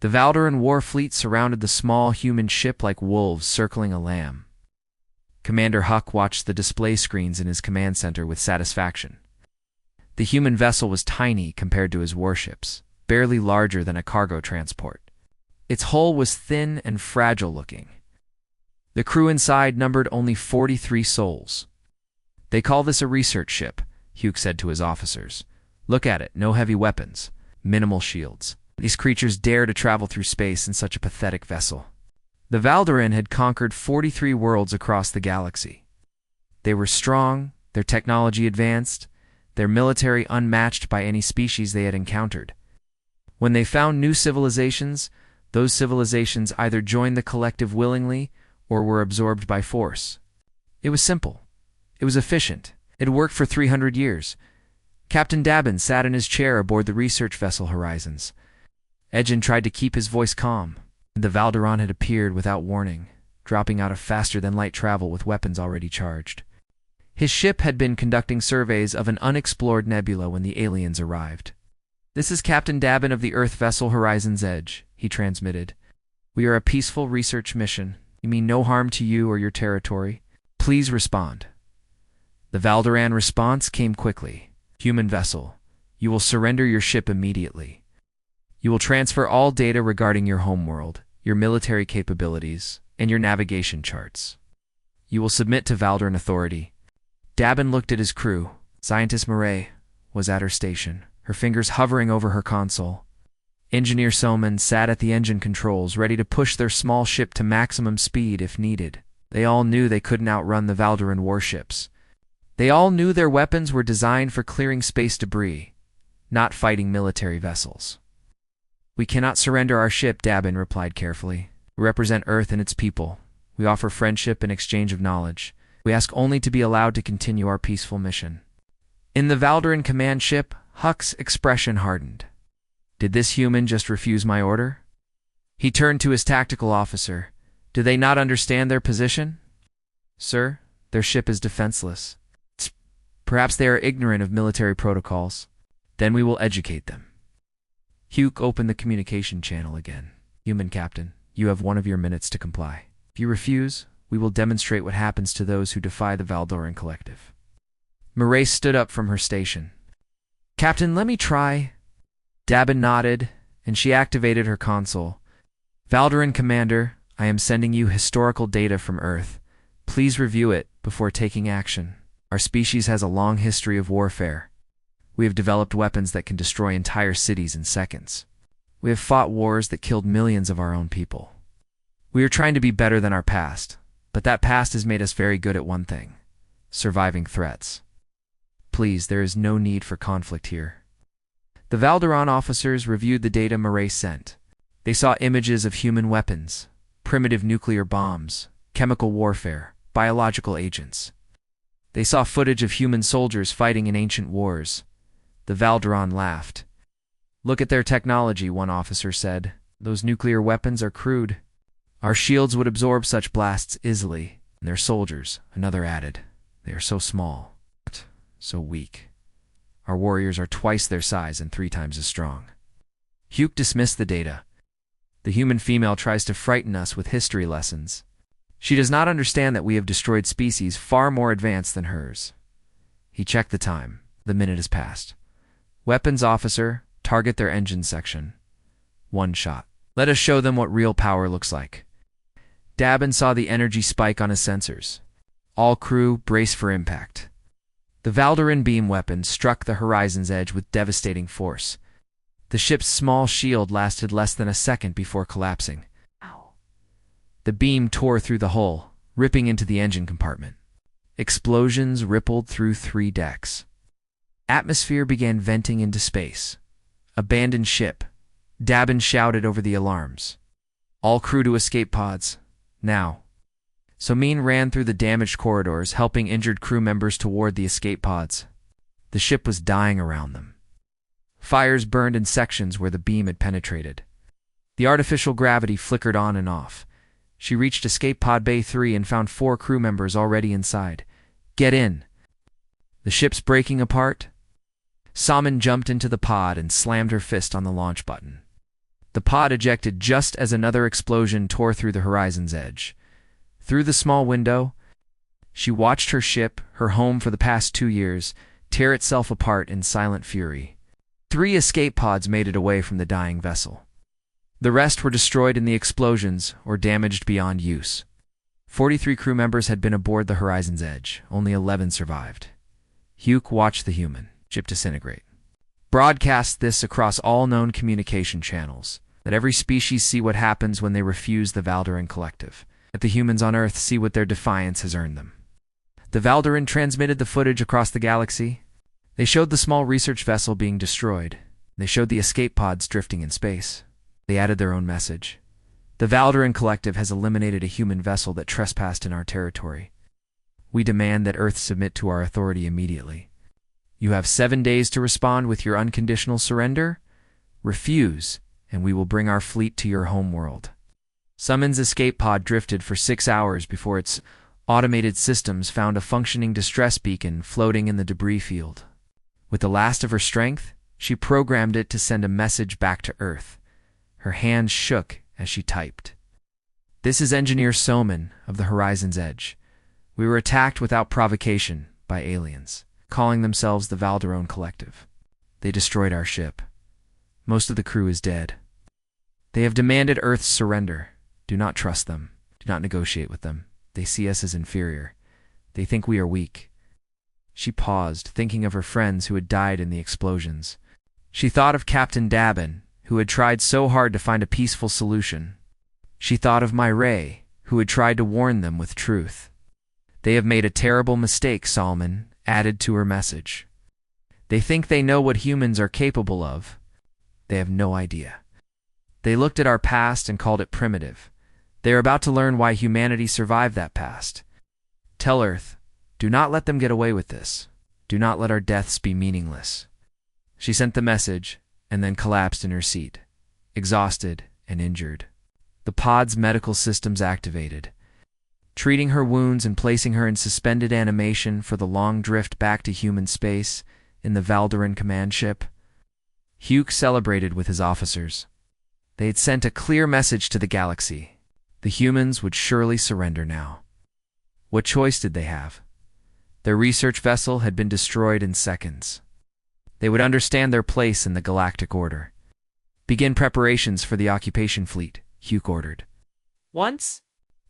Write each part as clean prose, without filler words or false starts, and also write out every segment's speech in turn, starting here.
The Valderan war fleet surrounded the small human ship like wolves circling a lamb. Commander Huck watched the display screens in his command center with satisfaction. The human vessel was tiny compared to his warships, barely larger than a cargo transport. Its hull was thin and fragile-looking. The crew inside numbered only 43 souls. "They call this a research ship," Hugh said to his officers. "Look at it, no heavy weapons, minimal shields. These creatures dare to travel through space in such a pathetic vessel." The Valderan had conquered 43 worlds across the galaxy. They were strong, their technology advanced, their military unmatched by any species they had encountered. When they found new civilizations, those civilizations either joined the collective willingly or were absorbed by force. It was simple. It was efficient. It had worked for 300 years. Captain Dabin sat in his chair aboard the research vessel Horizons. Edgen tried to keep his voice calm. The Valderan had appeared without warning, dropping out of faster-than-light travel with weapons already charged. His ship had been conducting surveys of an unexplored nebula when the aliens arrived. "This is Captain Dabin of the Earth vessel Horizon's Edge," he transmitted. "We are a peaceful research mission. We mean no harm to you or your territory. Please respond." The Valderan response came quickly. "Human vessel, you will surrender your ship immediately. You will transfer all data regarding your homeworld, your military capabilities, and your navigation charts. You will submit to Valderan authority." Dabin looked at his crew. Scientist Murray was at her station, her fingers hovering over her console. Engineer Soman sat at the engine controls, ready to push their small ship to maximum speed if needed. They all knew they couldn't outrun the Valderan warships. They all knew their weapons were designed for clearing space debris, not fighting military vessels. "We cannot surrender our ship," Dabin replied carefully. "We represent Earth and its people. We offer friendship in exchange of knowledge. We ask only to be allowed to continue our peaceful mission." In the Valderan command ship, Huck's expression hardened. Did this human just refuse my order? He turned to his tactical officer. "Do they not understand their position?" "Sir, their ship is defenseless. Perhaps they are ignorant of military protocols. Then we will educate them." Hugh opened the communication channel again. "Human captain, you have 1 of your minutes to comply. If you refuse, we will demonstrate what happens to those who defy the Valderan collective." Murray stood up from her station. "Captain, let me try." Dabin nodded, and she activated her console. "Valderan Commander, I am sending you historical data from Earth. Please review it before taking action. Our species has a long history of warfare. We have developed weapons that can destroy entire cities in seconds. We have fought wars that killed millions of our own people. We are trying to be better than our past, but that past has made us very good at one thing: surviving threats. Please, there is no need for conflict here." The Valderan officers reviewed the data Murray sent. They saw images of human weapons, primitive nuclear bombs, chemical warfare, biological agents. They saw footage of human soldiers fighting in ancient wars. The Valderan laughed. "Look at their technology," one officer said. "Those nuclear weapons are crude. Our shields would absorb such blasts easily, and their soldiers," another added. "They are so small, so weak. Our warriors are twice their size and 3 times as strong." Hugh dismissed the data. "The human female tries to frighten us with history lessons. She does not understand that we have destroyed species far more advanced than hers." He checked the time. The minute has passed. "Weapons officer, target their engine section. 1 shot. Let us show them what real power looks like." Dabin saw the energy spike on his sensors. "All crew, brace for impact." The Valderan beam weapon struck the Horizon's Edge with devastating force. The ship's small shield lasted less than a second before collapsing. The beam tore through the hull, ripping into the engine compartment. Explosions rippled through 3 decks. Atmosphere began venting into space. "Abandoned ship." Dabin shouted over the alarms. "All crew to escape pods. Now." Somin ran through the damaged corridors, helping injured crew members toward the escape pods. The ship was dying around them. Fires burned in sections where the beam had penetrated. The artificial gravity flickered on and off. She reached Escape Pod Bay 3 and found 4 crew members already inside. "Get in." "The ship's breaking apart." Somin jumped into the pod and slammed her fist on the launch button. The pod ejected just as another explosion tore through the horizon's edge. Through the small window, she watched her ship, her home for the past 2 years, tear itself apart in silent fury. 3 escape pods made it away from the dying vessel. The rest were destroyed in the explosions or damaged beyond use. 43 crew members had been aboard the horizon's edge. Only 11 survived. Hugh watched the human ship disintegrate. Broadcast this across all known communication channels. Let every species see what happens when they refuse the Valderan Collective. Let the humans on Earth see what their defiance has earned them. The Valderan transmitted the footage across the galaxy. They showed the small research vessel being destroyed. They showed the escape pods drifting in space. They added their own message. The Valderan Collective has eliminated a human vessel that trespassed in our territory. We demand that Earth submit to our authority immediately. You have 7 days to respond with your unconditional surrender. Refuse, and we will bring our fleet to your homeworld. Summon's escape pod drifted for 6 hours before its automated systems found a functioning distress beacon floating in the debris field. With the last of her strength, she programmed it to send a message back to Earth. Her hands shook as she typed. This is Engineer Soman of the Horizon's Edge. We were attacked without provocation by aliens, calling themselves the Valderan Collective. They destroyed our ship. Most of the crew is dead. They have demanded Earth's surrender. Do not trust them. Do not negotiate with them. They see us as inferior. They think we are weak. She paused, thinking of her friends who had died in the explosions. She thought of Captain Dabin, who had tried so hard to find a peaceful solution. She thought of Myray, who had tried to warn them with truth. They have made a terrible mistake, Solomon added to her message. They think they know what humans are capable of. They have no idea. They looked at our past and called it primitive. They are about to learn why humanity survived that past. Tell Earth, do not let them get away with this. Do not let our deaths be meaningless. She sent the message and then collapsed in her seat, exhausted and injured. The pod's medical systems activated, treating her wounds and placing her in suspended animation for the long drift back to human space in the Valderan command ship. Hugh celebrated with his officers. They had sent a clear message to the galaxy. The humans would surely surrender now. What choice did they have? Their research vessel had been destroyed in seconds. They would understand their place in the galactic order. Begin preparations for the occupation fleet, Hugh ordered. Once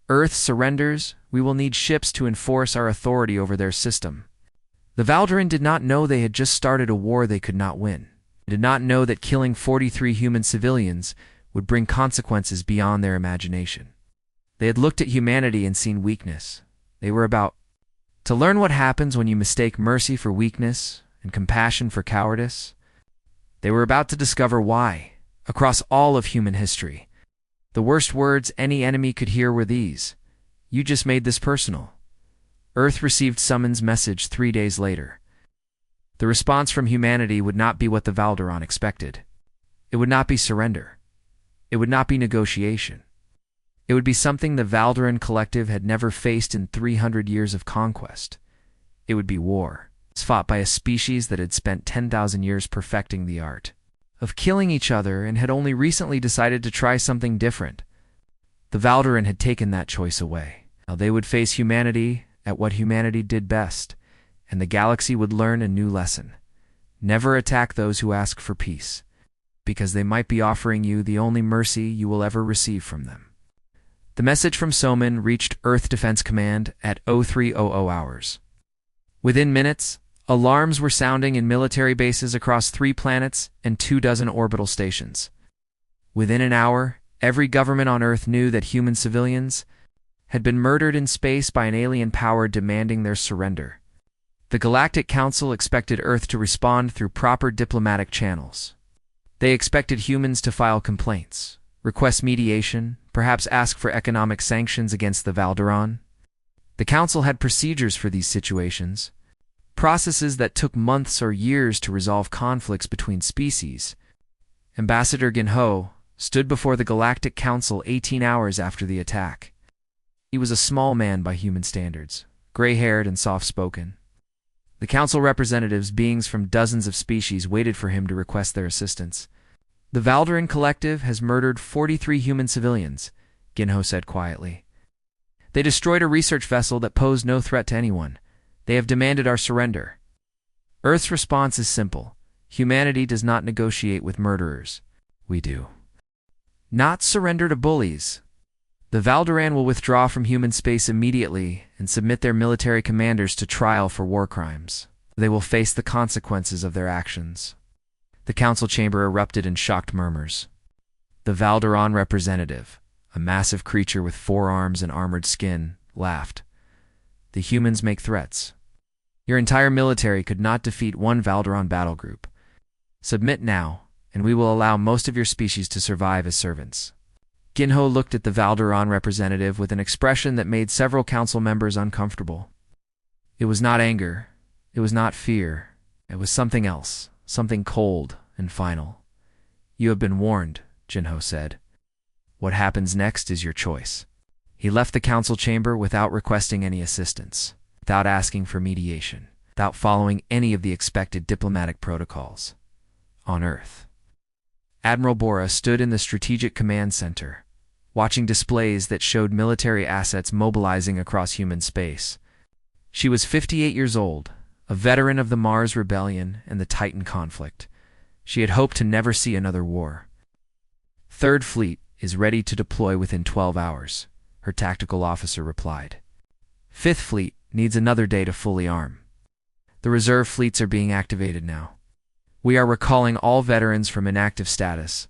Earth surrenders, we will need ships to enforce our authority over their system. The Valderan did not know they had just started a war they could not win. They did not know that killing 43 human civilians would bring consequences beyond their imagination. They had looked at humanity and seen weakness. They were about to learn what happens when you mistake mercy for weakness and compassion for cowardice. They were about to discover why, across all of human history, the worst words any enemy could hear were these: "You just made this personal." Earth received Summon's message 3 days later. The response from humanity would not be what the Valderan expected. It would not be surrender. It would not be negotiation. It would be something the Valderan Collective had never faced in 300 years of conquest. It would be war, fought by a species that had spent 10,000 years perfecting the art of killing each other and had only recently decided to try something different. The Valderan had taken that choice away. Now they would face humanity at what humanity did best, and the galaxy would learn a new lesson. Never attack those who ask for peace, because they might be offering you the only mercy you will ever receive from them. The message from Soman reached Earth Defense Command at 0300 hours. Within minutes, alarms were sounding in military bases across 3 planets and 24 orbital stations. Within an hour, every government on Earth knew that human civilians had been murdered in space by an alien power demanding their surrender. The Galactic Council expected Earth to respond through proper diplomatic channels. They expected humans to file complaints, request mediation, perhaps ask for economic sanctions against the Valderan. The Council had procedures for these situations, processes that took months or years to resolve conflicts between species. Ambassador Ginho stood before the Galactic Council 18 hours after the attack. He was a small man by human standards, gray-haired and soft-spoken. The Council representatives, beings from dozens of species, waited for him to request their assistance. The Valderan Collective has murdered 43 human civilians, Ginho said quietly. They destroyed a research vessel that posed no threat to anyone. They have demanded our surrender. Earth's response is simple. Humanity does not negotiate with murderers. We do. Not surrender to bullies. The Valderan will withdraw from human space immediately and submit their military commanders to trial for war crimes. They will face the consequences of their actions. The council chamber erupted in shocked murmurs. The Valderan representative, a massive creature with 4 arms and armored skin, laughed. The humans make threats. Your entire military could not defeat one Valderan battle group. Submit now, and we will allow most of your species to survive as servants. Ginho looked at the Valderan representative with an expression that made several council members uncomfortable. It was not anger. It was not fear. It was something else, something cold and final. You have been warned, Ginho said. What happens next is your choice. He left the council chamber without requesting any assistance, without asking for mediation, without following any of the expected diplomatic protocols. On Earth, Admiral Bora stood in the Strategic Command Center, watching displays that showed military assets mobilizing across human space. She was 58 years old, a veteran of the Mars Rebellion and the Titan conflict. She had hoped to never see another war. Third Fleet is ready to deploy within 12 hours, her tactical officer replied. Fifth Fleet needs another day to fully arm. The reserve fleets are being activated now. We are recalling all veterans from inactive status.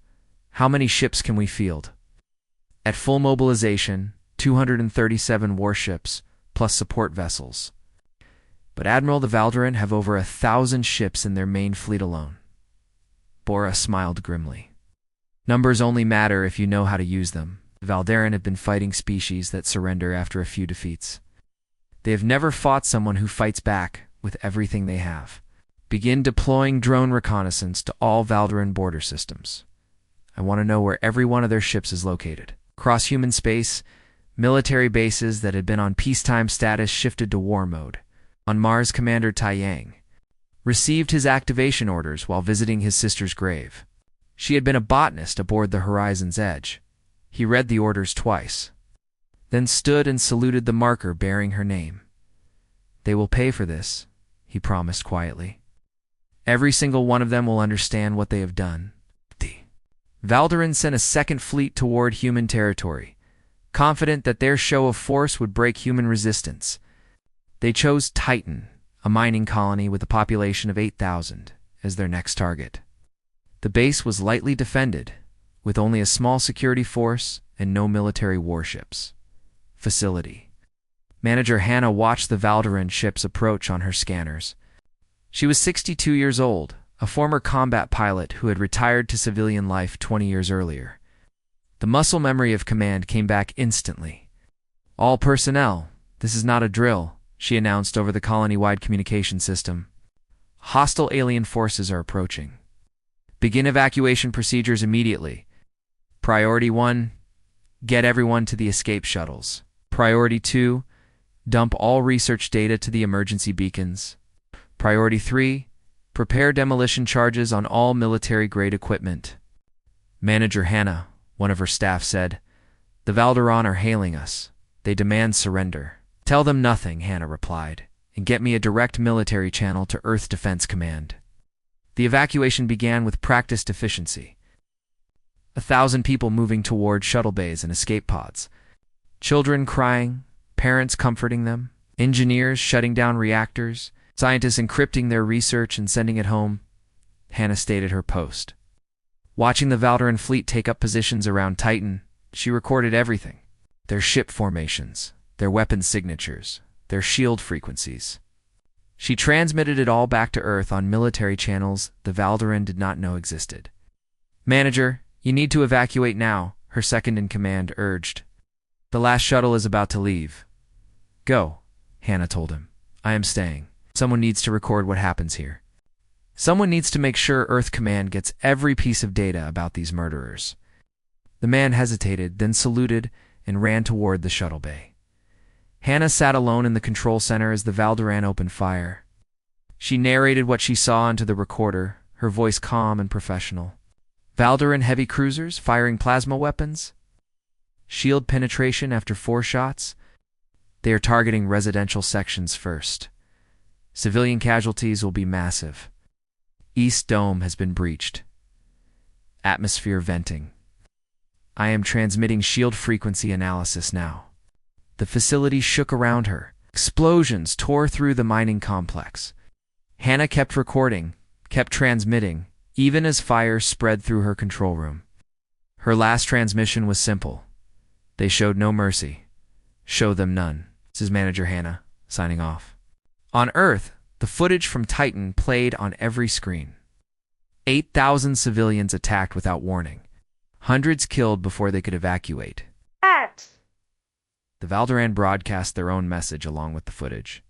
How many ships can we field? At full mobilization, 237 warships, plus support vessels. But Admiral, the Valderan have over 1,000 ships in their main fleet alone. Bora smiled grimly. Numbers only matter if you know how to use them. The Valderan have been fighting species that surrender after a few defeats. They have never fought someone who fights back with everything they have. Begin deploying drone reconnaissance to all Valderan border systems. I want to know where every one of their ships is located. Across human space, military bases that had been on peacetime status shifted to war mode. On Mars, Commander Taiyang received his activation orders while visiting his sister's grave. She had been a botanist aboard the Horizon's Edge. He read the orders twice, then stood and saluted the marker bearing her name. They will pay for this, he promised quietly. Every single one of them will understand what they have done. Valderan sent a second fleet toward human territory, confident that their show of force would break human resistance. They chose Titan, a mining colony with a population of 8,000, as their next target. The base was lightly defended, with only a small security force and no military warships. Facility. Manager Hannah watched the Valderan ships approach on her scanners. She was 62 years old, a former combat pilot who had retired to civilian life 20 years earlier. The muscle memory of command came back instantly. All personnel, this is not a drill, she announced over the colony-wide communication system. Hostile alien forces are approaching. Begin evacuation procedures immediately. Priority 1, get everyone to the escape shuttles. Priority 2, dump all research data to the emergency beacons. Priority 3, prepare demolition charges on all military-grade equipment. Manager Hannah, one of her staff, said, The Valderan are hailing us. They demand surrender. Tell them nothing, Hannah replied, and get me a direct military channel to Earth Defense Command. The evacuation began with practiced efficiency. 1,000 people moving toward shuttle bays and escape pods. Children crying, parents comforting them, engineers shutting down reactors, scientists encrypting their research and sending it home. Hannah stayed at her post. Watching the Valderan fleet take up positions around Titan, she recorded everything. Their ship formations, their weapon signatures, their shield frequencies. She transmitted it all back to Earth on military channels the Valderan did not know existed. Manager, you need to evacuate now, her second-in-command urged. The last shuttle is about to leave. Go, Hannah told him. I am staying. Someone needs to record what happens here. Someone needs to make sure Earth Command gets every piece of data about these murderers. The man hesitated, then saluted and ran toward the shuttle bay. Hannah sat alone in the control center as the Valderan opened fire. She narrated what she saw into the recorder, her voice calm and professional. Valdaran heavy cruisers firing plasma weapons. Shield penetration after 4 shots. They are targeting residential sections first. Civilian casualties will be massive. East Dome has been breached. Atmosphere venting. I am transmitting shield frequency analysis now. The facility shook around her. Explosions tore through the mining complex. Hannah kept recording, kept transmitting, even as fire spread through her control room. Her last transmission was simple. They showed no mercy. Show them none. This is Manager Hannah, signing off. On Earth, the footage from Titan played on every screen. 8,000 civilians attacked without warning. Hundreds killed before they could evacuate. The Valdaran broadcast their own message along with the footage.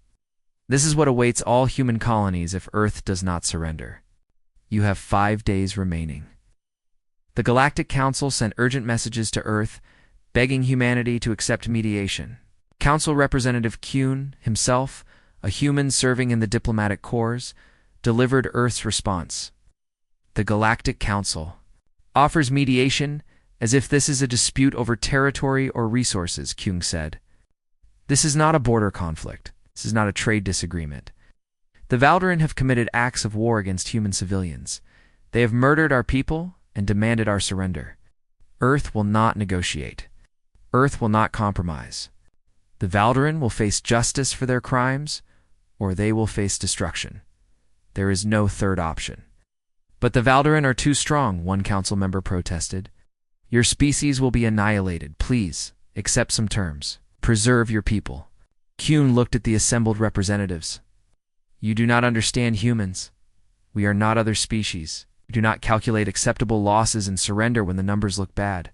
This is what awaits all human colonies if Earth does not surrender. You have 5 days remaining. The Galactic Council sent urgent messages to Earth, begging humanity to accept mediation. Council Representative Kuhn, himself, a human serving in the diplomatic corps, delivered Earth's response. The Galactic Council offers mediation as if this is a dispute over territory or resources, Kuhn said. This is not a border conflict. This is not a trade disagreement. The Valdaran have committed acts of war against human civilians. They have murdered our people and demanded our surrender. Earth will not negotiate. Earth will not compromise. The Valdaran will face justice for their crimes, or they will face destruction. There is no third option. But the Valdaran are too strong, one council member protested. Your species will be annihilated. Please, accept some terms. Preserve your people. Kuhn looked at the assembled representatives. You do not understand humans. We are not other species. We do not calculate acceptable losses and surrender when the numbers look bad.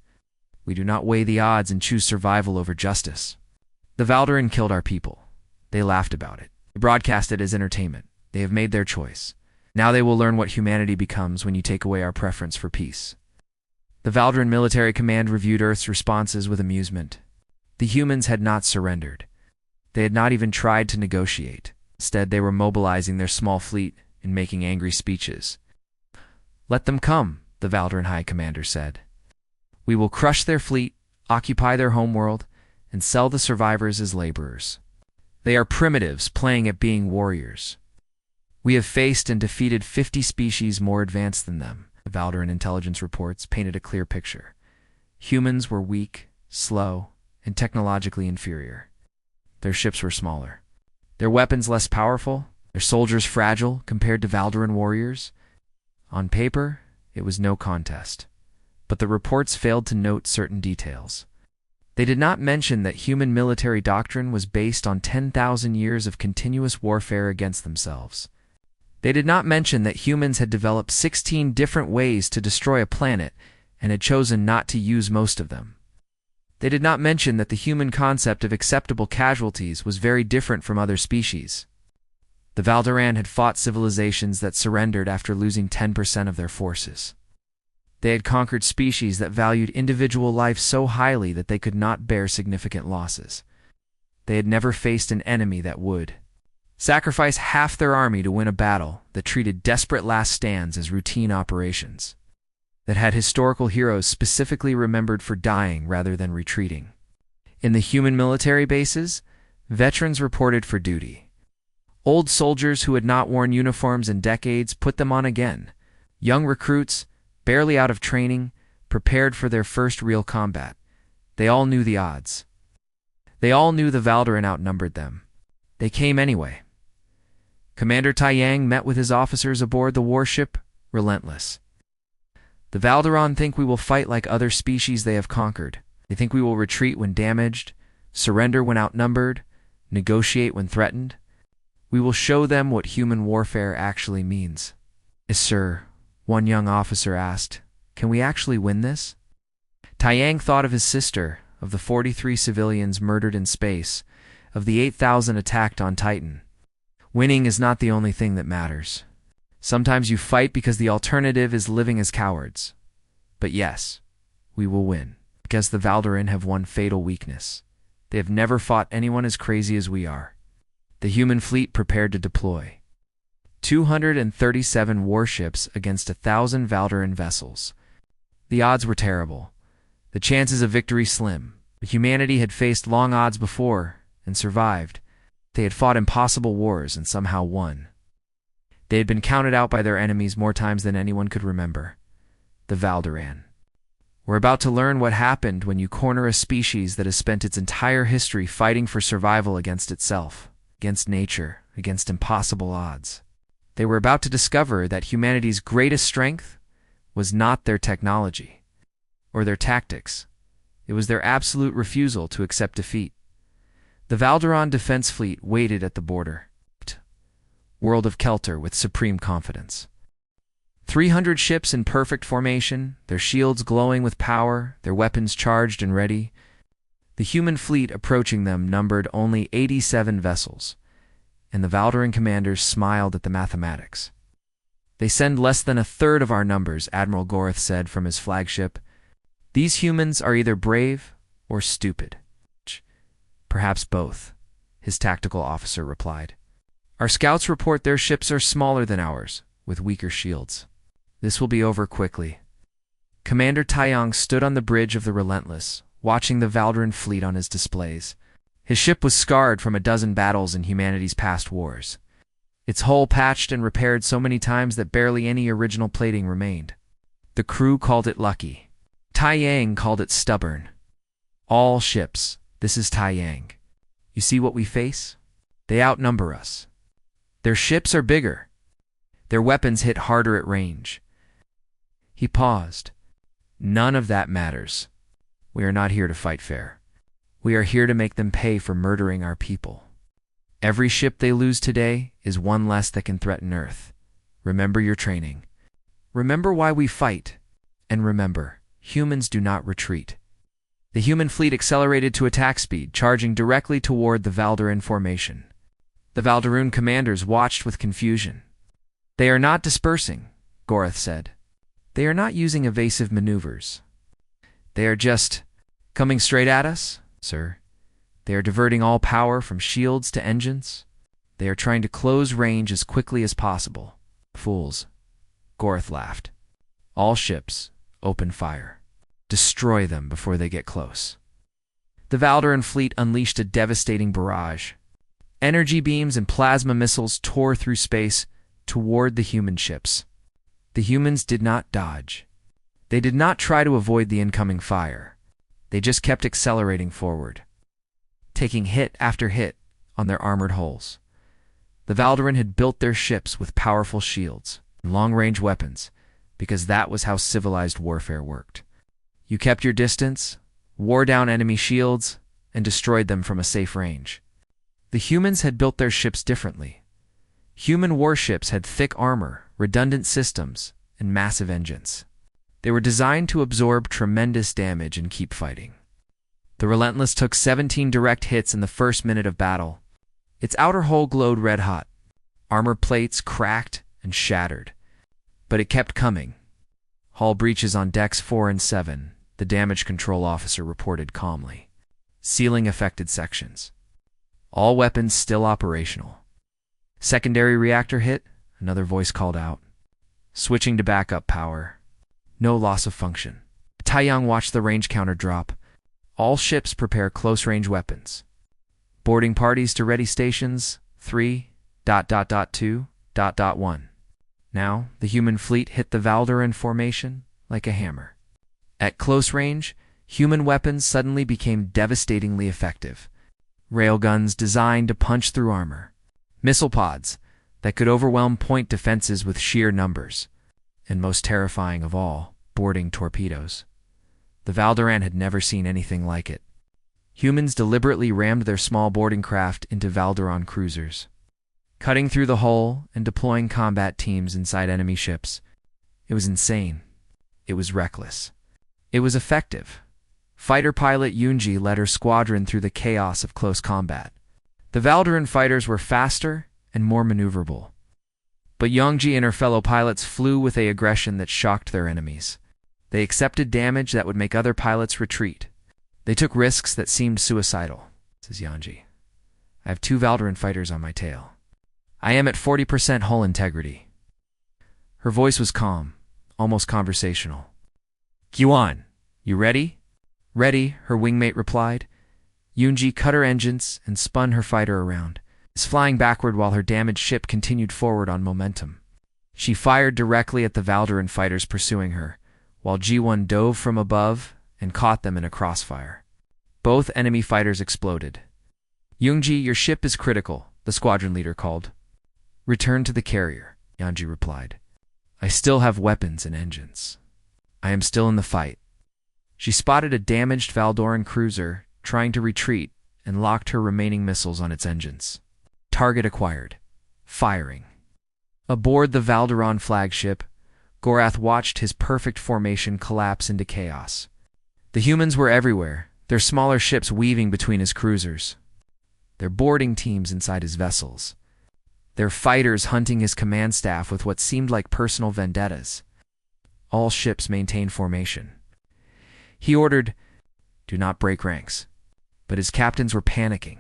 We do not weigh the odds and choose survival over justice. The Valdaran killed our people. They laughed about it. They broadcast it as entertainment. They have made their choice. Now they will learn what humanity becomes when you take away our preference for peace. The Valdaran military command reviewed Earth's responses with amusement. The humans had not surrendered. They had not even tried to negotiate. Instead, they were mobilizing their small fleet and making angry speeches. Let them come, the Valdaran High Commander said. We will crush their fleet, occupy their homeworld, and sell the survivors as laborers. They are primitives playing at being warriors. We have faced and defeated 50 species more advanced than them. The Valdaran intelligence reports painted a clear picture. Humans were weak, slow, and technologically inferior. Their ships were smaller. Their weapons less powerful, their soldiers fragile compared to Valdaran warriors. On paper, it was no contest. But the reports failed to note certain details. They did not mention that human military doctrine was based on 10,000 years of continuous warfare against themselves. They did not mention that humans had developed 16 different ways to destroy a planet and had chosen not to use most of them. They did not mention that the human concept of acceptable casualties was very different from other species. The Valdaran had fought civilizations that surrendered after losing 10% of their forces. They had conquered species that valued individual life so highly that they could not bear significant losses. They had never faced an enemy that would sacrifice half their army to win a battle that treated desperate last stands as routine operations, that had historical heroes specifically remembered for dying rather than retreating. In the human military bases, veterans reported for duty. Old soldiers who had not worn uniforms in decades put them on again. Young recruits, barely out of training, prepared for their first real combat. They all knew the odds. They all knew the Valdaran outnumbered them. They came anyway. Commander Taiyang met with his officers aboard the warship, relentless. The Valdaran think we will fight like other species they have conquered. They think we will retreat when damaged, surrender when outnumbered, negotiate when threatened. We will show them what human warfare actually means. Yes, sir, one young officer asked. Can we actually win this? Taiyang thought of his sister, of the 43 civilians murdered in space, of the 8,000 attacked on Titan. Winning is not the only thing that matters. Sometimes you fight because the alternative is living as cowards. But yes, we will win, because the Valdaran have one fatal weakness. They have never fought anyone as crazy as we are. The human fleet prepared to deploy. 237 warships against 1,000 Valdaran vessels. The odds were terrible. The chances of victory slim. But humanity had faced long odds before and survived. They had fought impossible wars and somehow won. They had been counted out by their enemies more times than anyone could remember. The Valdoran. We're about to learn what happened when you corner a species that has spent its entire history fighting for survival against itself, against nature, against impossible odds. They were about to discover that humanity's greatest strength was not their technology or their tactics. It was their absolute refusal to accept defeat. The Valdoran Defense Fleet waited at the border. World of Kelter with supreme confidence. 300 ships in perfect formation, their shields glowing with power, their weapons charged and ready. The human fleet approaching them numbered only 87 vessels, and the Valdoran commanders smiled at the mathematics. They send less than a third of our numbers, Admiral Gorth said from his flagship. These humans are either brave or stupid. Perhaps both, his tactical officer replied. Our scouts report their ships are smaller than ours, with weaker shields. This will be over quickly. Commander Taiyang stood on the bridge of the Relentless, watching the Valdoran fleet on his displays. His ship was scarred from a dozen battles in humanity's past wars. Its hull patched and repaired so many times that barely any original plating remained. The crew called it lucky. Taiyang called it stubborn. All ships, this is Taiyang. You see what we face? They outnumber us. Their ships are bigger. Their weapons hit harder at range. He paused. None of that matters. We are not here to fight fair. We are here to make them pay for murdering our people. Every ship they lose today is one less that can threaten Earth. Remember your training. Remember why we fight. And remember, humans do not retreat. The human fleet accelerated to attack speed, charging directly toward the Valdoran formation. The Valdoran commanders watched with confusion. They are not dispersing, Gorth said. They are not using evasive maneuvers. They are just coming straight at us, sir. They are diverting all power from shields to engines. They are trying to close range as quickly as possible. Fools. Gorth laughed. All ships, open fire. Destroy them before they get close. The Valdoran fleet unleashed a devastating barrage. Energy beams and plasma missiles tore through space toward the human ships. The humans did not dodge. They did not try to avoid the incoming fire. They just kept accelerating forward, taking hit after hit on their armored hulls. The Valdoran had built their ships with powerful shields and long-range weapons because that was how civilized warfare worked. You kept your distance, wore down enemy shields, and destroyed them from a safe range. The humans had built their ships differently. Human warships had thick armor, redundant systems, and massive engines. They were designed to absorb tremendous damage and keep fighting. The Relentless took 17 direct hits in the first minute of battle. Its outer hull glowed red-hot. Armor plates cracked and shattered. But it kept coming. Hull breaches on decks 4 and 7, the damage control officer reported calmly. Sealing affected sections. All weapons still operational. Secondary reactor hit, another voice called out. Switching to backup power. No loss of function. Taiyang watched the range counter drop. All ships prepare close-range weapons. Boarding parties to ready stations 3.2.1. Now, the human fleet hit the Valdoran formation like a hammer. At close range, human weapons suddenly became devastatingly effective. Railguns designed to punch through armor. Missile pods that could overwhelm point defenses with sheer numbers. And most terrifying of all, boarding torpedoes. The Valdoran had never seen anything like it. Humans deliberately rammed their small boarding craft into Valdoran cruisers, cutting through the hull and deploying combat teams inside enemy ships. It was insane. It was reckless. It was effective. Fighter pilot Yunji led her squadron through the chaos of close combat. The Valdoran fighters were faster and more maneuverable. But Yongji and her fellow pilots flew with an aggression that shocked their enemies. They accepted damage that would make other pilots retreat. They took risks that seemed suicidal, says Yongji. I have 2 Valdoran fighters on my tail. I am at 40% hull integrity. Her voice was calm, almost conversational. Yuan, you ready? Ready, her wingmate replied. Yunji cut her engines and spun her fighter around, flying backward while her damaged ship continued forward on momentum. She fired directly at the Valderan fighters pursuing her, while G1 dove from above and caught them in a crossfire. Both enemy fighters exploded. Yunji, your ship is critical, the squadron leader called. Return to the carrier, Yanji replied. I still have weapons and engines. I am still in the fight. She spotted a damaged Valdoran cruiser trying to retreat and locked her remaining missiles on its engines. Target acquired. Firing. Aboard the Valderan flagship, Gorath watched his perfect formation collapse into chaos. The humans were everywhere, their smaller ships weaving between his cruisers, their boarding teams inside his vessels, their fighters hunting his command staff with what seemed like personal vendettas. All ships maintained formation. He ordered, "Do not break ranks," but his captains were panicking.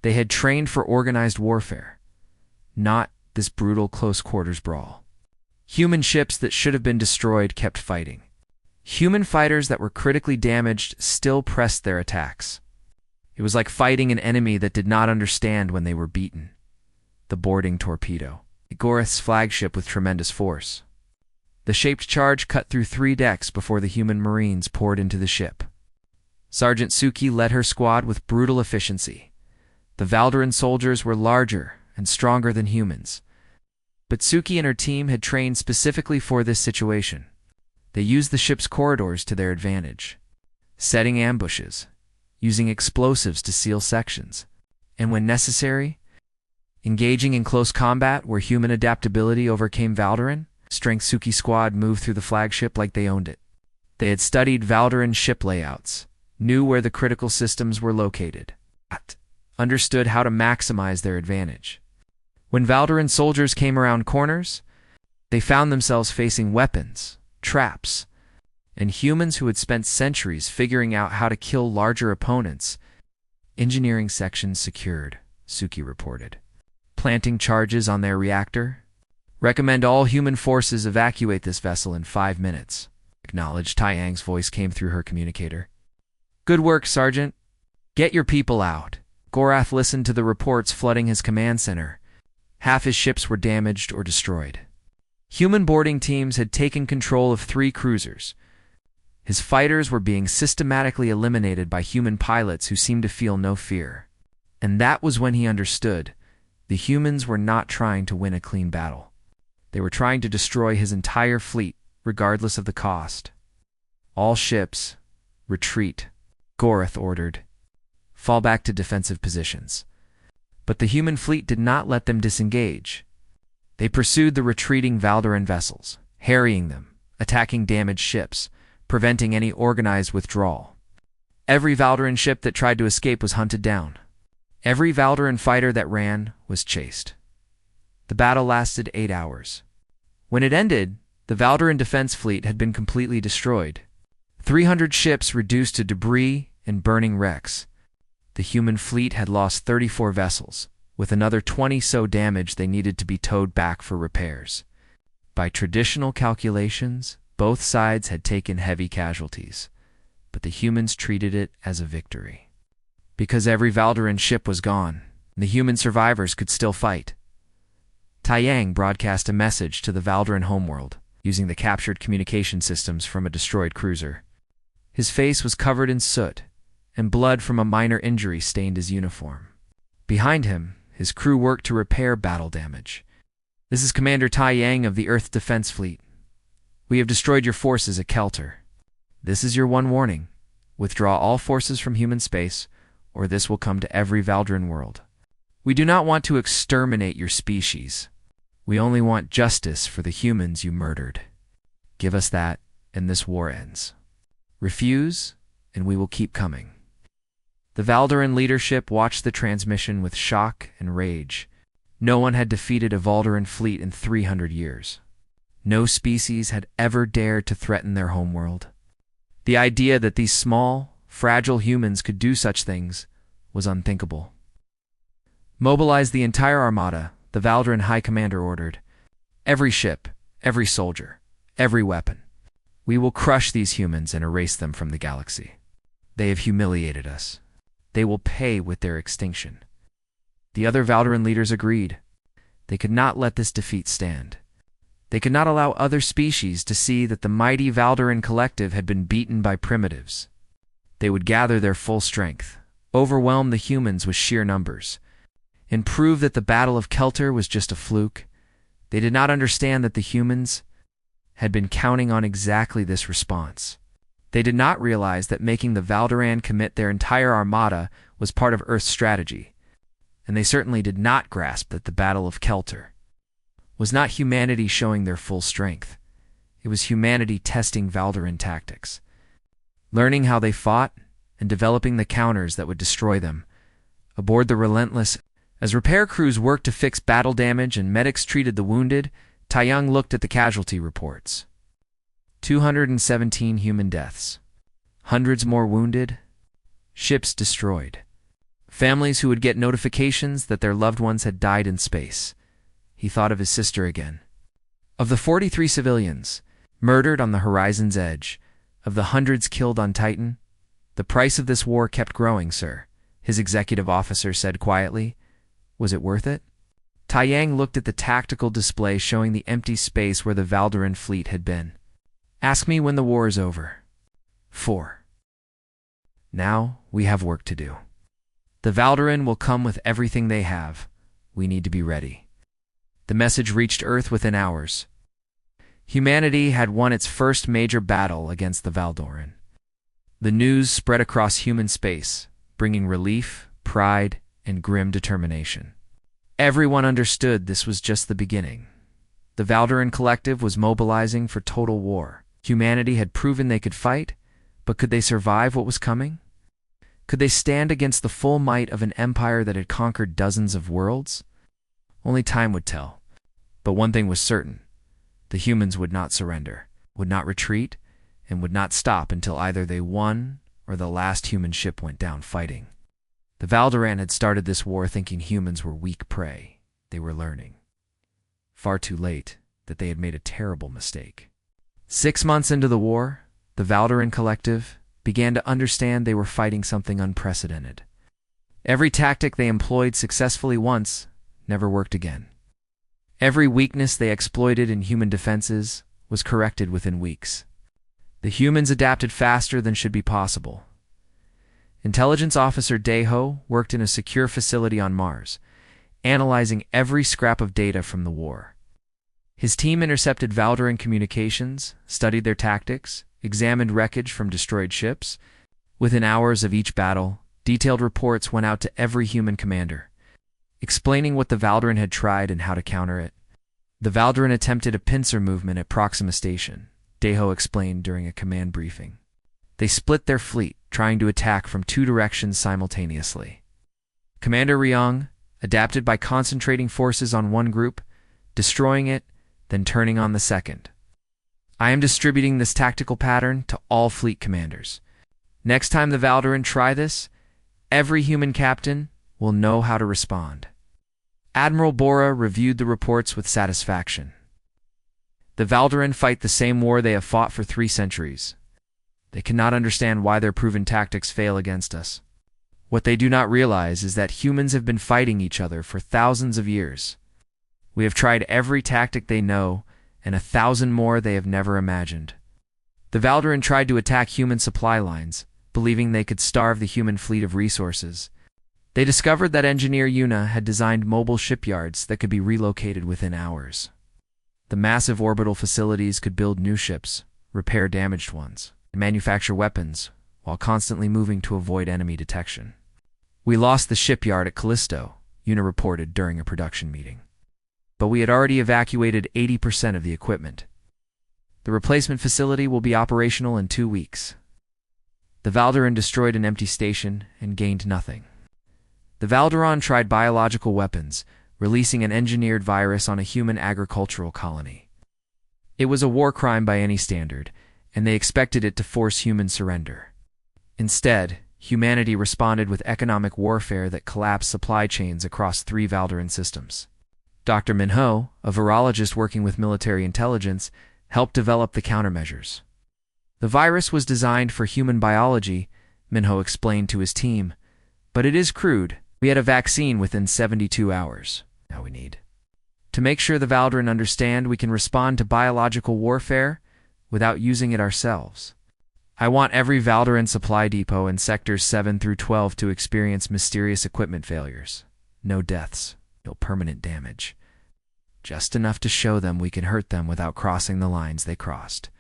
They had trained for organized warfare, not this brutal close-quarters brawl. Human ships that should have been destroyed kept fighting. Human fighters that were critically damaged still pressed their attacks. It was like fighting an enemy that did not understand when they were beaten. The boarding torpedo. Gorath's flagship with tremendous force. The shaped charge cut through 3 decks before the human marines poured into the ship. Sergeant Suki led her squad with brutal efficiency. The Valderan soldiers were larger and stronger than humans, but Suki and her team had trained specifically for this situation. They used the ship's corridors to their advantage, setting ambushes, using explosives to seal sections, and when necessary, engaging in close combat where human adaptability overcame Valderan. Strength Suki squad moved through the flagship like they owned it. They had studied Valderan ship layouts, knew where the critical systems were located, understood how to maximize their advantage. When Valderan soldiers came around corners, they found themselves facing weapons, traps, and humans who had spent centuries figuring out how to kill larger opponents. Engineering sections secured, Suki reported. Planting charges on their reactor. Recommend all human forces evacuate this vessel in 5 minutes. Acknowledged. Taiyang's voice came through her communicator. Good work, Sergeant. Get your people out. Gorath listened to the reports flooding his command center. Half his ships were damaged or destroyed. Human boarding teams had taken control of 3 cruisers. His fighters were being systematically eliminated by human pilots who seemed to feel no fear. And that was when he understood. The humans were not trying to win a clean battle. They were trying to destroy his entire fleet, regardless of the cost. All ships, retreat, Gorath ordered. Fall back to defensive positions. But the human fleet did not let them disengage. They pursued the retreating Valderan vessels, harrying them, attacking damaged ships, preventing any organized withdrawal. Every Valderan ship that tried to escape was hunted down. Every Valderan fighter that ran was chased. The battle lasted 8 hours. When it ended, the Valderan defense fleet had been completely destroyed. 300 ships reduced to debris and burning wrecks. The human fleet had lost 34 vessels, with another 20 so damaged they needed to be towed back for repairs. By traditional calculations, both sides had taken heavy casualties, but the humans treated it as a victory. Because every Valderan ship was gone, the human survivors could still fight. Taiyang broadcast a message to the Valderan homeworld, using the captured communication systems from a destroyed cruiser. His face was covered in soot, and blood from a minor injury stained his uniform. Behind him, his crew worked to repair battle damage. This is Commander Taiyang of the Earth Defense Fleet. We have destroyed your forces at Kelter. This is your one warning. Withdraw all forces from human space, or this will come to every Valderan world. We do not want to exterminate your species. We only want justice for the humans you murdered. Give us that, and this war ends. Refuse, and we will keep coming. The Valderan leadership watched the transmission with shock and rage. No one had defeated a Valderan fleet in 300 years. No species had ever dared to threaten their homeworld. The idea that these small, fragile humans could do such things was unthinkable. Mobilize the entire armada, the Valderan High Commander ordered. Every ship, every soldier, every weapon. We will crush these humans and erase them from the galaxy. They have humiliated us. They will pay with their extinction. The other Valderan leaders agreed. They could not let this defeat stand. They could not allow other species to see that the mighty Valderan collective had been beaten by primitives. They would gather their full strength, overwhelm the humans with sheer numbers, and prove that the Battle of Kelter was just a fluke. They did not understand that the humans had been counting on exactly this response. They did not realize that making the Valderan commit their entire armada was part of Earth's strategy, and they certainly did not grasp that the Battle of Kelter was not humanity showing their full strength. It was humanity testing Valderan tactics, learning how they fought and developing the counters that would destroy them. Aboard the Relentless, as repair crews worked to fix battle damage and medics treated the wounded, Taiyang looked at the casualty reports. 217 human deaths, hundreds more wounded, ships destroyed, families who would get notifications that their loved ones had died in space. He thought of his sister again. Of the 43 civilians murdered on the horizon's edge, of the hundreds killed on Titan, the price of this war kept growing, sir, his executive officer said quietly. Was it worth it? Taiyang looked at the tactical display showing the empty space where the Valderan fleet had been. Ask me when the war is over. 4. Now we have work to do. The Valderan will come with everything they have. We need to be ready. The message reached Earth within hours. Humanity had won its first major battle against the Valderan. The news spread across human space, bringing relief, pride, and grim determination. Everyone understood this was just the beginning. The Valderan collective was mobilizing for total war. Humanity had proven they could fight, but could they survive what was coming? Could they stand against the full might of an empire that had conquered dozens of worlds? Only time would tell. But one thing was certain. The humans would not surrender, would not retreat, and would not stop until either they won or the last human ship went down fighting. The Valderan had started this war thinking humans were weak prey. They were learning, far too late, that they had made a terrible mistake. 6 months into the war, the Valderan collective began to understand they were fighting something unprecedented. Every tactic they employed successfully once never worked again. Every weakness they exploited in human defenses was corrected within weeks. The humans adapted faster than should be possible. Intelligence Officer Daeho worked in a secure facility on Mars, analyzing every scrap of data from the war. His team intercepted Valderan communications, studied their tactics, examined wreckage from destroyed ships. Within hours of each battle, detailed reports went out to every human commander, explaining what the Valderan had tried and how to counter it. The Valderan attempted a pincer movement at Proxima Station, Daeho explained during a command briefing. They split their fleet, trying to attack from 2 directions simultaneously. Commander Ryong adapted by concentrating forces on one group, destroying it, then turning on the second. I am distributing this tactical pattern to all fleet commanders. Next time the Valderan try this, every human captain will know how to respond. Admiral Bora reviewed the reports with satisfaction. The Valderan fight the same war they have fought for 3 centuries. They cannot understand why their proven tactics fail against us. What they do not realize is that humans have been fighting each other for thousands of years. We have tried every tactic they know, and 1,000 more they have never imagined. The Valderan tried to attack human supply lines, believing they could starve the human fleet of resources. They discovered that engineer Yuna had designed mobile shipyards that could be relocated within hours. The massive orbital facilities could build new ships, repair damaged ones, and manufacture weapons, while constantly moving to avoid enemy detection. We lost the shipyard at Callisto, Yuna reported during a production meeting. But we had already evacuated 80% of the equipment. The replacement facility will be operational in 2 weeks. The Valderan destroyed an empty station and gained nothing. The Valderan tried biological weapons, releasing an engineered virus on a human agricultural colony. It was a war crime by any standard, and they expected it to force human surrender. Instead, humanity responded with economic warfare that collapsed supply chains across 3 Valderan systems. Dr. Minho, a virologist working with military intelligence, helped develop the countermeasures. The virus was designed for human biology, Minho explained to his team, but it is crude. We had a vaccine within 72 hours. Now we need to make sure the Valdaran understand we can respond to biological warfare without using it ourselves. I want every Valdaran supply depot in sectors 7 through 12 to experience mysterious equipment failures. No deaths, no permanent damage. Just enough to show them we can hurt them without crossing the lines they crossed.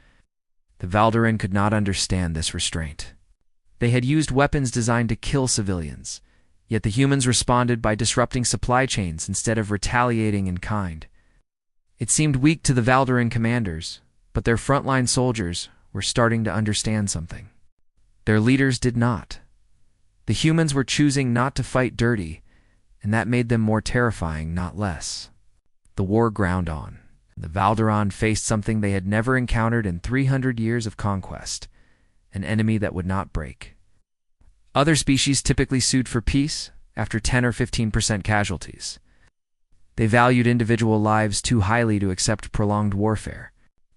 The Valdaran could not understand this restraint. They had used weapons designed to kill civilians, yet the humans responded by disrupting supply chains instead of retaliating in kind. It seemed weak to the Valdaran commanders, but their frontline soldiers were starting to understand something. Their leaders did not. The humans were choosing not to fight dirty, and that made them more terrifying, not less. The war ground on. The Valdaran faced something they had never encountered in 300 years of conquest, an enemy that would not break. Other species typically sued for peace after 10 or 15% casualties. They valued individual lives too highly to accept prolonged warfare.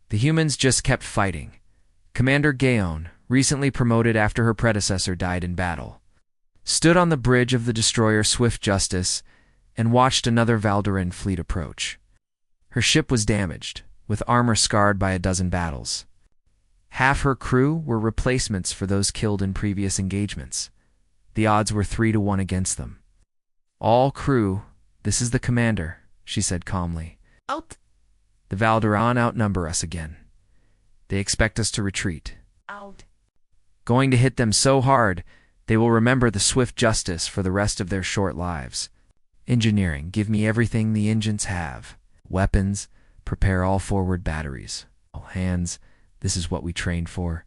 The humans just kept fighting. Commander Gaon, recently promoted after her predecessor died in battle, stood on the bridge of the destroyer Swift Justice and watched another Valdaran fleet approach. Her ship was damaged, with armor scarred by a dozen battles. Half her crew were replacements for those killed in previous engagements. The odds were 3-1 against them. All crew, this is the commander, she said calmly. Out. The Valdaran outnumber us again. They expect us to retreat. Out. Going to hit them so hard, they will remember the Swift Justice for the rest of their short lives. Engineering, give me everything the engines have. Weapons, prepare all forward batteries. All hands, this is what we trained for.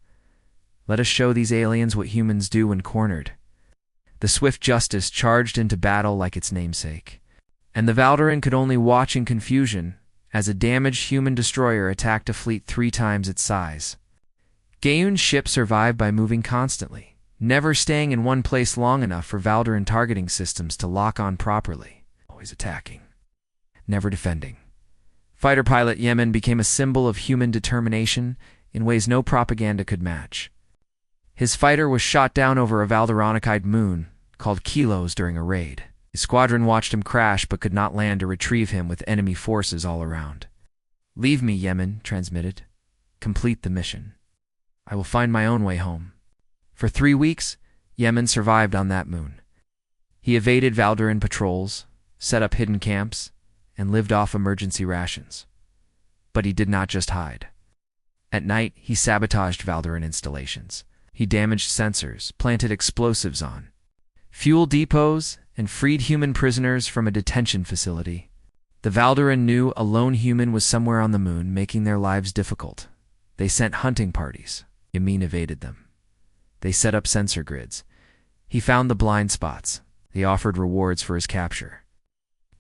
Let us show these aliens what humans do when cornered. The Swift Justice charged into battle like its namesake, and the Valdaran could only watch in confusion as a damaged human destroyer attacked a fleet 3 times its size. Gaon's ship survived by moving constantly, never staying in one place long enough for Valdaran targeting systems to lock on properly. Always attacking, never defending. Fighter pilot Yemen became a symbol of human determination in ways no propaganda could match. His fighter was shot down over a Valdaranic moon called Kilos during a raid. His squadron watched him crash but could not land to retrieve him with enemy forces all around. Leave me, Yemen transmitted. Complete the mission. I will find my own way home. For 3 weeks, Yemen survived on that moon. He evaded Valdaran patrols, set up hidden camps, and lived off emergency rations. But he did not just hide. At night, he sabotaged Valdaran installations. He damaged sensors, planted explosives on fuel depots, and freed human prisoners from a detention facility. The Valdaran knew a lone human was somewhere on the moon, making their lives difficult. They sent hunting parties. Yamin evaded them. They set up sensor grids. He found the blind spots. They offered rewards for his capture.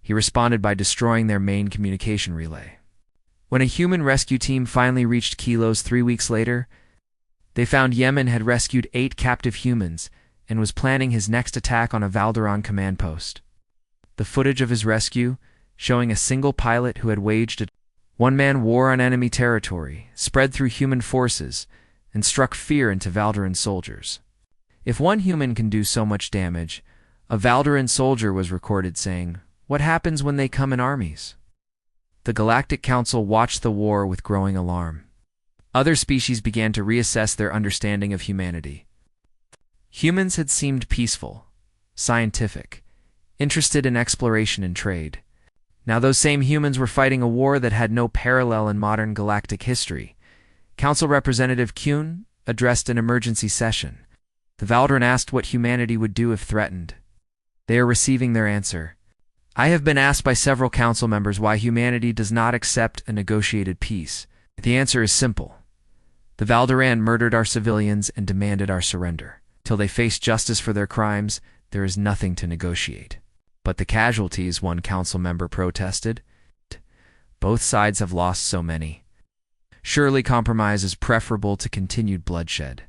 He responded by destroying their main communication relay. When a human rescue team finally reached Kilos 3 weeks later, they found Yemen had rescued 8 captive humans and was planning his next attack on a Valdaran command post. The footage of his rescue, showing a single pilot who had waged a one-man war on enemy territory, spread through human forces and struck fear into Valdaran soldiers. If one human can do so much damage, a Valdaran soldier was recorded saying, "What happens when they come in armies?" The Galactic Council watched the war with growing alarm. Other species began to reassess their understanding of humanity. Humans had seemed peaceful, scientific, interested in exploration and trade. Now those same humans were fighting a war that had no parallel in modern galactic history. Council Representative Kuhn addressed an emergency session. The Valdaran asked what humanity would do if threatened. They are receiving their answer. I have been asked by several council members why humanity does not accept a negotiated peace. The answer is simple. The Valdaran murdered our civilians and demanded our surrender. Till they face justice for their crimes, there is nothing to negotiate. But the casualties, one council member protested. Both sides have lost so many. Surely compromise is preferable to continued bloodshed.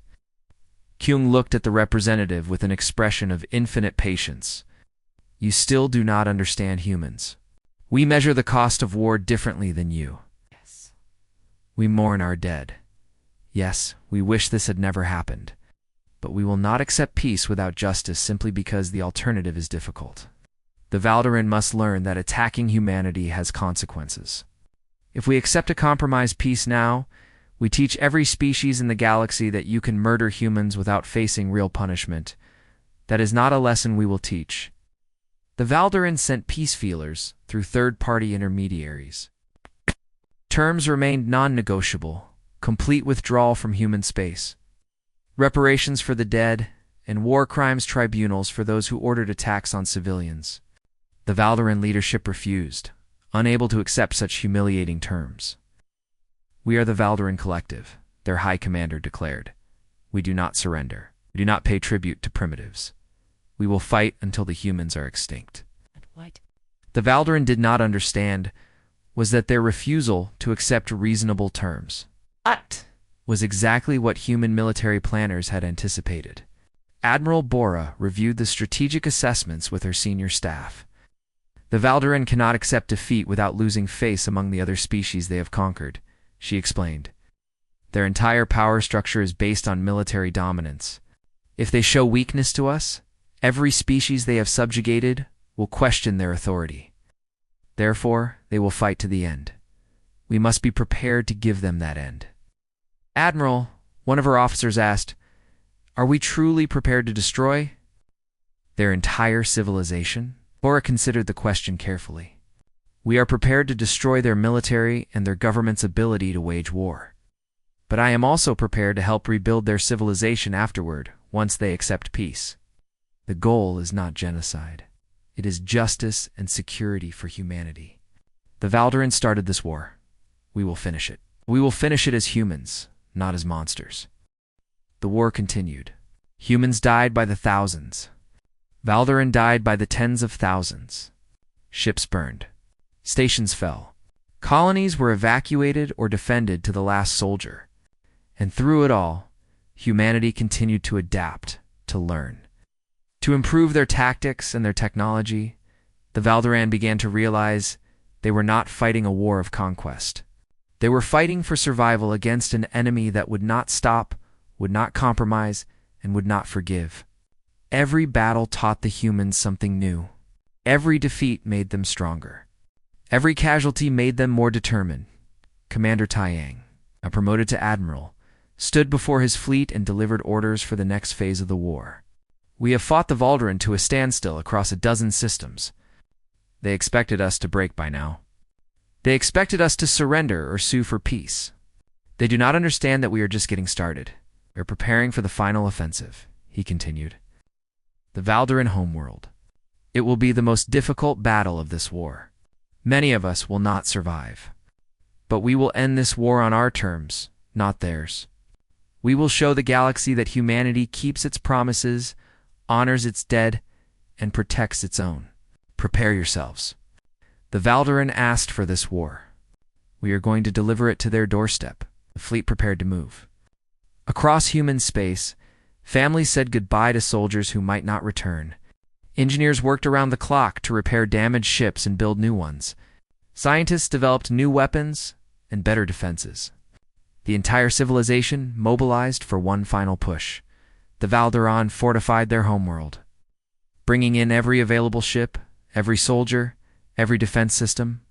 Kyung looked at the representative with an expression of infinite patience. You still do not understand humans. We measure the cost of war differently than you. Yes. We mourn our dead. Yes, we wish this had never happened, but we will not accept peace without justice simply because the alternative is difficult. The Valdarin must learn that attacking humanity has consequences. If we accept a compromise peace now, we teach every species in the galaxy that you can murder humans without facing real punishment. That is not a lesson we will teach. The Valdarin sent peace feelers through third-party intermediaries. Terms remained non-negotiable: complete withdrawal from human space, reparations for the dead, and war crimes tribunals for those who ordered attacks on civilians. The Valdarin leadership refused, unable to accept such humiliating terms. "We are the Valdarin Collective," their High Commander declared. "We do not surrender. We do not pay tribute to primitives. We will fight until the humans are extinct." What The Valdarin did not understand was that their refusal to accept reasonable terms was exactly what human military planners had anticipated. Admiral Bora reviewed the strategic assessments with her senior staff. The Valdarin cannot accept defeat without losing face among the other species they have conquered, she explained. Their entire power structure is based on military dominance. If they show weakness to us, every species they have subjugated will question their authority. Therefore, they will fight to the end. We must be prepared to give them that end. "Admiral," one of her officers asked, "are we truly prepared to destroy their entire civilization?" Bora considered the question carefully. "We are prepared to destroy their military and their government's ability to wage war. But I am also prepared to help rebuild their civilization afterward, once they accept peace. The goal is not genocide. It is justice and security for humanity. The Valdarin started this war. We will finish it. We will finish it as humans, not as monsters." The war continued. Humans died by the thousands. Valdarin died by the tens of thousands. Ships burned. Stations fell. Colonies were evacuated or defended to the last soldier. And through it all, humanity continued to adapt, to learn. To improve their tactics and their technology, the Valdarin began to realize they were not fighting a war of conquest. They were fighting for survival against an enemy that would not stop, would not compromise, and would not forgive. Every battle taught the humans something new. Every defeat made them stronger. Every casualty made them more determined. Commander Taiyang, now promoted to admiral, stood before his fleet and delivered orders for the next phase of the war. "We have fought the Valdarin to a standstill across a dozen systems. They expected us to break by now. They expected us to surrender or sue for peace. They do not understand that we are just getting started. We are preparing for the final offensive," he continued. The Valdarin homeworld. It will be the most difficult battle of this war. Many of us will not survive. But we will end this war on our terms, not theirs. We will show the galaxy that humanity keeps its promises, honors its dead, and protects its own. Prepare yourselves. The Valdarin asked for this war. We are going to deliver it to their doorstep. The fleet prepared to move. Across human space, families said goodbye to soldiers who might not return. Engineers worked around the clock to repair damaged ships and build new ones. Scientists developed new weapons and better defenses. The entire civilization mobilized for one final push. The Valdarin fortified their homeworld, bringing in every available ship, every soldier, every defense system.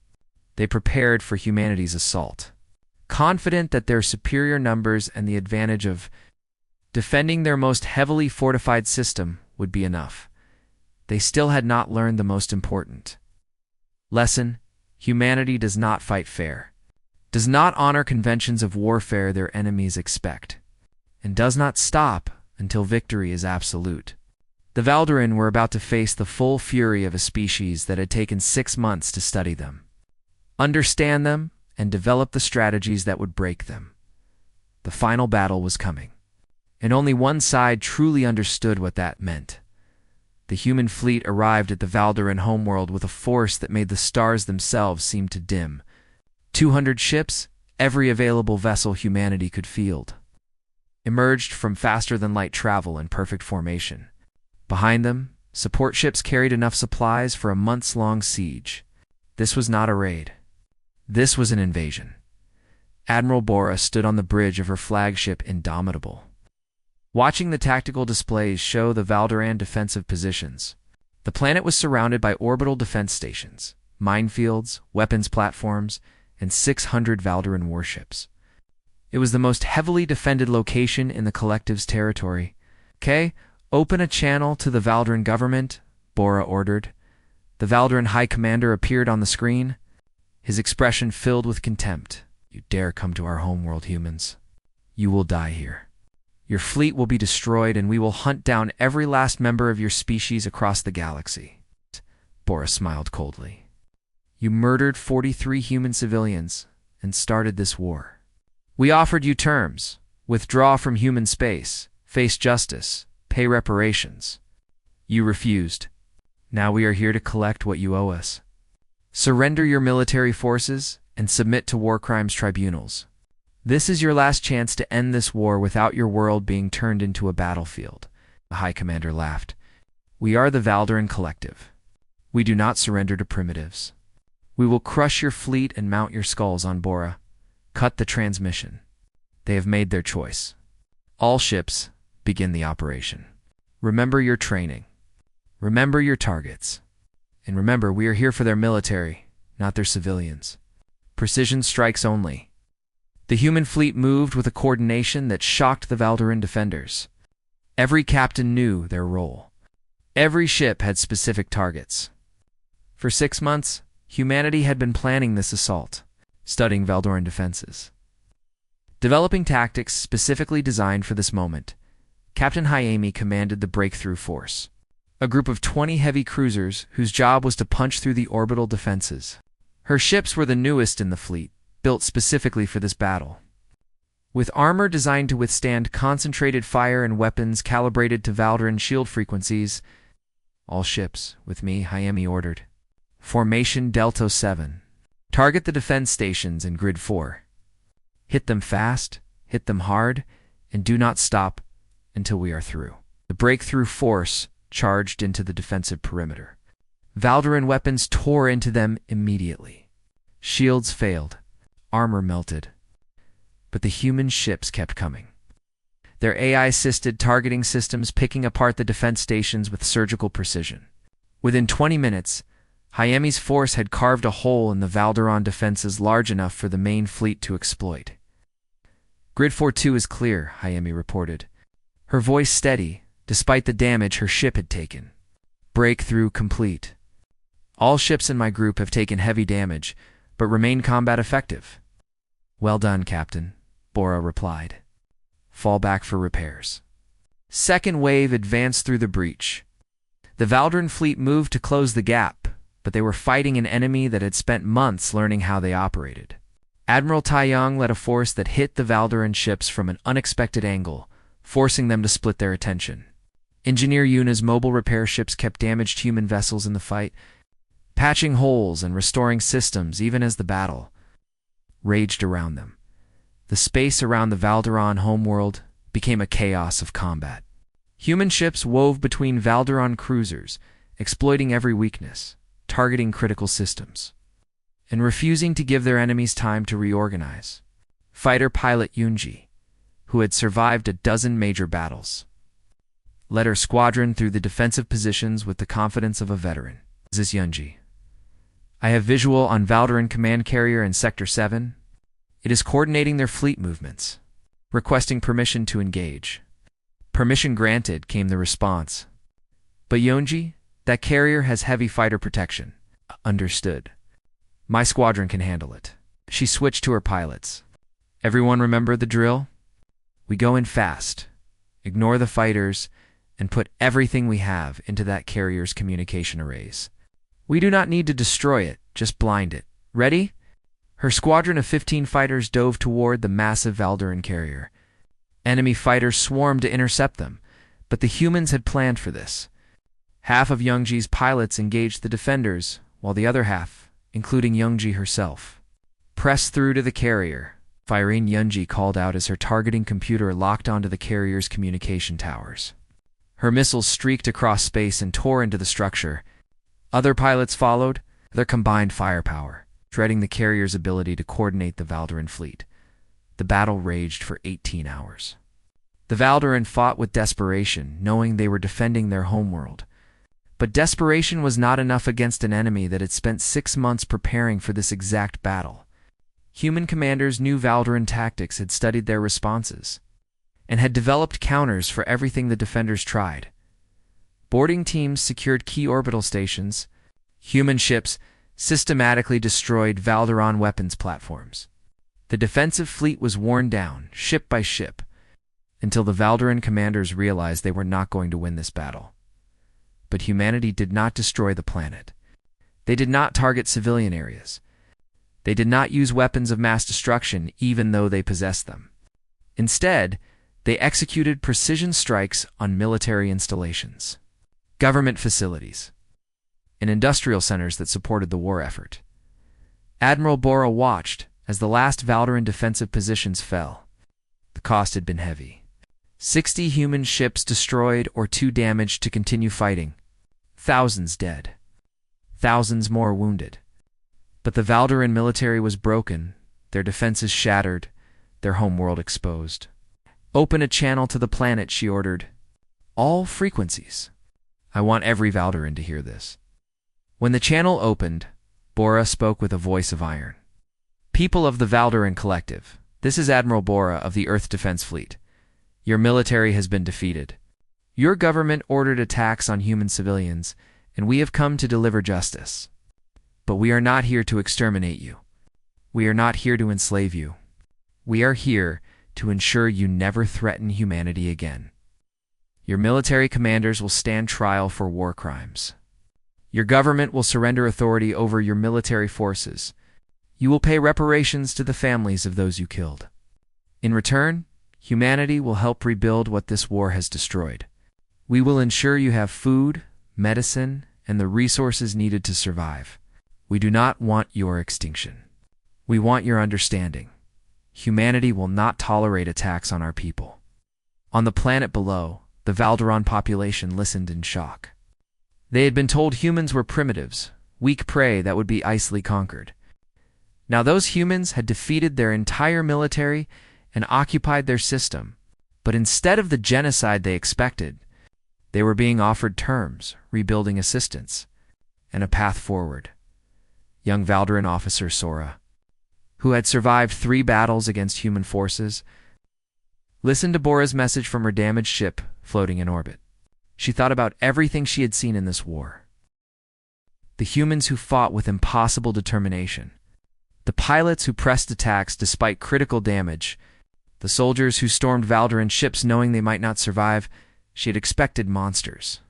They prepared for humanity's assault, confident that their superior numbers and the advantage of defending their most heavily fortified system would be enough. They still had not learned the most important lesson: humanity does not fight fair, does not honor conventions of warfare their enemies expect, and does not stop until victory is absolute. The Valdarin were about to face the full fury of a species that had taken 6 months to study them, understand them, and develop the strategies that would break them. The final battle was coming, and only one side truly understood what that meant. The human fleet arrived at the Valdarin homeworld with a force that made the stars themselves seem to dim. 200 ships, every available vessel humanity could field, emerged from faster-than-light travel in perfect formation. Behind them, support ships carried enough supplies for a months-long siege. This was not a raid. This was an invasion. Admiral Bora stood on the bridge of her flagship Indomitable, watching the tactical displays show the Valderan defensive positions. The planet was surrounded by orbital defense stations, minefields, weapons platforms, and 600 Valderan warships. It was the most heavily defended location in the Collective's territory. "Okay, open a channel to the Valderan government," Bora ordered. The Valderan High Commander appeared on the screen, his expression filled with contempt. "You dare come to our homeworld, humans. You will die here. Your fleet will be destroyed, and we will hunt down every last member of your species across the galaxy." Bora smiled coldly. "You murdered 43 human civilians and started this war. We offered you terms: withdraw from human space, face justice, pay reparations. You refused. Now we are here to collect what you owe us. Surrender your military forces and submit to war crimes tribunals. This is your last chance to end this war without your world being turned into a battlefield." The High Commander laughed. "We are the Valderan Collective. We do not surrender to primitives. We will crush your fleet and mount your skulls on Bora. Cut the transmission." They have made their choice. All ships, begin the operation. Remember your training. Remember your targets. And remember, we are here for their military, not their civilians. Precision strikes only. The human fleet moved with a coordination that shocked the Valderan defenders. Every captain knew their role. Every ship had specific targets. For 6 months, humanity had been planning this assault, studying Valderan defenses, developing tactics specifically designed for this moment. Captain Hayami commanded the Breakthrough Force, a group of 20 heavy cruisers whose job was to punch through the orbital defenses. Her ships were the newest in the fleet, built specifically for this battle. With armor designed to withstand concentrated fire and weapons calibrated to Valderan shield frequencies, "All ships, with me," Hayami ordered. "Formation Delta 7. Target the defense stations in Grid 4. Hit them fast, hit them hard, and do not stop until we are through." The Breakthrough Force charged into the defensive perimeter. Valderan weapons tore into them immediately. Shields failed. Armor melted. But the human ships kept coming, their AI-assisted targeting systems picking apart the defense stations with surgical precision. Within 20 minutes, Hayami's force had carved a hole in the Valderan defenses large enough for the main fleet to exploit. "Grid 4-2 is clear," Hayami reported, her voice steady, despite the damage her ship had taken. "Breakthrough complete. All ships in my group have taken heavy damage, but remain combat effective." "Well done, Captain," Bora replied. "Fall back for repairs." Second wave advanced through the breach. The Valderan fleet moved to close the gap, but they were fighting an enemy that had spent months learning how they operated. Admiral Taiyang led a force that hit the Valderan ships from an unexpected angle, forcing them to split their attention. Engineer Yuna's mobile repair ships kept damaged human vessels in the fight, patching holes and restoring systems even as the battle raged around them. The space around the Valderan homeworld became a chaos of combat. Human ships wove between Valderan cruisers, exploiting every weakness, targeting critical systems, and refusing to give their enemies time to reorganize. Fighter pilot Yunji, who had survived a dozen major battles, led her squadron through the defensive positions with the confidence of a veteran. "This is Yunji. I have visual on Valderan command carrier in Sector 7. It is coordinating their fleet movements, requesting permission to engage." "Permission granted," came the response. "But Yonji, that carrier has heavy fighter protection." "Understood. My squadron can handle it." She switched to her pilots. "Everyone remember the drill? We go in fast, ignore the fighters, and put everything we have into that carrier's communication arrays. We do not need to destroy it, just blind it. Ready?" Her squadron of 15 fighters dove toward the massive Valderan carrier. Enemy fighters swarmed to intercept them, but the humans had planned for this. Half of Youngji's pilots engaged the defenders, while the other half, including Youngji herself, pressed through to the carrier. "Firing," Youngji called out as her targeting computer locked onto the carrier's communication towers. Her missiles streaked across space and tore into the structure. Other pilots followed, their combined firepower, dreading the carrier's ability to coordinate the Valderan fleet. The battle raged for 18 hours. The Valdaran fought with desperation, knowing they were defending their homeworld. But desperation was not enough against an enemy that had spent 6 months preparing for this exact battle. Human commanders knew Valdaran tactics, had studied their responses, and had developed counters for everything the defenders tried. Boarding teams secured key orbital stations. Human ships systematically destroyed Valdaran weapons platforms. The defensive fleet was worn down, ship by ship, until the Valdaran commanders realized they were not going to win this battle. But humanity did not destroy the planet. They did not target civilian areas. They did not use weapons of mass destruction, even though they possessed them. Instead, they executed precision strikes on military installations, government facilities, and industrial centers that supported the war effort. Admiral Bora watched as the last Valdaran defensive positions fell. The cost had been heavy. 60 human ships destroyed or too damaged to continue fighting. Thousands dead. Thousands more wounded. But the Valdaran military was broken, their defenses shattered, their homeworld exposed. "Open a channel to the planet," she ordered. "All frequencies." I want every Valdaran to hear this. When the channel opened, Bora spoke with a voice of iron. "People of the Valdaran Collective, this is Admiral Bora of the Earth Defense Fleet. Your military has been defeated. Your government ordered attacks on human civilians, and we have come to deliver justice. But we are not here to exterminate you. We are not here to enslave you. We are here to ensure you never threaten humanity again. Your military commanders will stand trial for war crimes. Your government will surrender authority over your military forces. You will pay reparations to the families of those you killed. In return, humanity will help rebuild what this war has destroyed. We will ensure you have food, medicine, and the resources needed to survive. We do not want your extinction. We want your understanding. Humanity will not tolerate attacks on our people." On the planet below, the Valdaran population listened in shock. They had been told humans were primitives, weak prey that would be easily conquered. Now those humans had defeated their entire military and occupied their system, but instead of the genocide they expected, they were being offered terms, rebuilding assistance, and a path forward. Young Valdaran officer Sora, who had survived 3 battles against human forces, listened to Bora's message from her damaged ship floating in orbit. She thought about everything she had seen in this war. The humans who fought with impossible determination. The pilots who pressed attacks despite critical damage. The soldiers who stormed Valdaran ships knowing they might not survive. She had expected monsters.